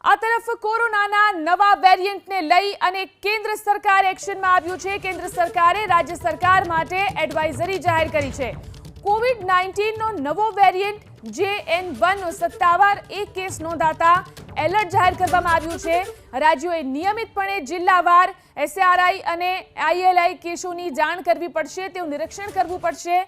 આ તરફ કોરોનાના નવા વેરિયન્ટને લઈ અને કેન્દ્ર સરકાર એક્શનમાં આવ્યું છે। કેન્દ્ર સરકારે રાજ્ય સરકાર માટે એડવાઇઝરી જાહેર કરી છે। કોવિડ-19 નો નવો વેરિયન્ટ JN1 સત્તાવાર એક કેસ નોંધાતા એલર્ટ જાહેર કરવામાં આવ્યું છે। રાજ્યોએ નિયમિતપણે જિલ્લાવાર SARI અને ILI કેસોની જાણ કરવી પડશે, તેનું નિરીક્ષણ કરવું પડશે।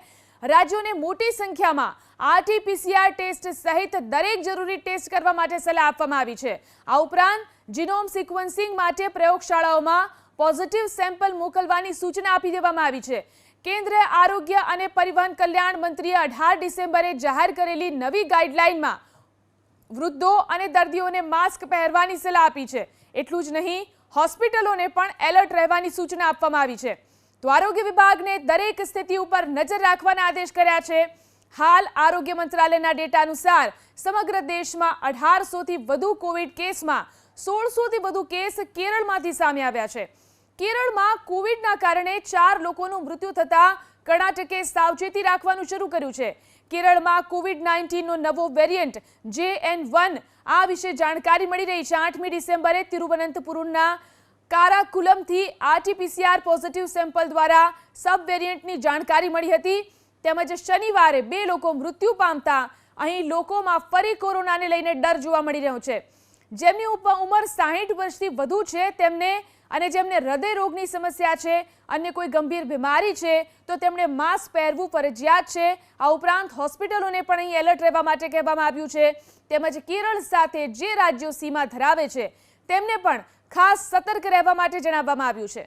રાજ્યોને મોટી સંખ્યામાં RT-PCR ટેસ્ટ સહિત દરેક જરૂરી ટેસ્ટ કરવા માટે સલાહ આપવામાં આવી છે। આ ઉપરાંત જીનોમ સિક્વન્સિંગ માટે પ્રયોગશાળાઓમાં પોઝિટિવ સેમ્પલ મોકલવાની સૂચના આપી દેવામાં આવી છે। કેન્દ્રીય આરોગ્ય અને પરિવહન કલ્યાણ મંત્રીએ 18 ડિસેમ્બરે જાહેર કરેલી નવી ગાઈડલાઈનમાં વૃદ્ધો અને દર્દીઓને માસ્ક પહેરવાની સલાહ આપી છે। એટલું જ નહીં, હોસ્પિટલોને પણ એલર્ટ રહેવાની સૂચના આપવામાં આવી છે। તો આરોગ્ય વિભાગને દરેક સ્થિતિ ઉપર નજર રાખવાના આદેશ કર્યા છે। હાલ આરોગ્ય મંત્રાલયના ડેટા અનુસાર સમગ્ર દેશમાં 1800થી વધુ કોવિડ કેસમાં 1600થી વધુ કેસ કેરળમાંથી સામે આવ્યા છે। કેરળમાં કોવિડના કારણે 4 લોકોનું મૃત્યુ થતા કર્ણાટકે સાવચેતી રાખવાનું શરૂ કર્યું છે। કેરળમાં કોવિડ-19 નો નવો વેરિયન્ટ JN1 આ વિશે જાણકારી મળી રહી છે। 8મી ડિસેમ્બરે તિરુવનંતપુરમના કારાકુલમથી RT-PCR પોઝિટિવ સેમ્પલ દ્વારા સબ વેરિયન્ટની જાણકારી મળી હતી। તેમજ શનિવારે 2 લોકો મૃત્યુ પામતા અહીં લોકોમાં ફરી કોરોનાને લઈને ડર જોવા મળી રહ્યો છે। જેમની ઉંમર 60 વર્ષથી વધુ છે તેમને અને જેમને હૃદય રોગની સમસ્યા છે, અન્ય કોઈ ગંભીર બીમારી છે તો તેમણે માસ્ક પહેરવું ફરજિયાત છે। આ ઉપરાંત હોસ્પિટલોને પણ અહીં એલર્ટ રહેવા માટે કહેવામાં આવ્યું છે। તેમજ કેરળ સાથે જે રાજ્યો સીમા ધરાવે છે તેમને પણ ખાસ સતર્ક રહેવા માટે જણાવવામાં આવ્યું છે।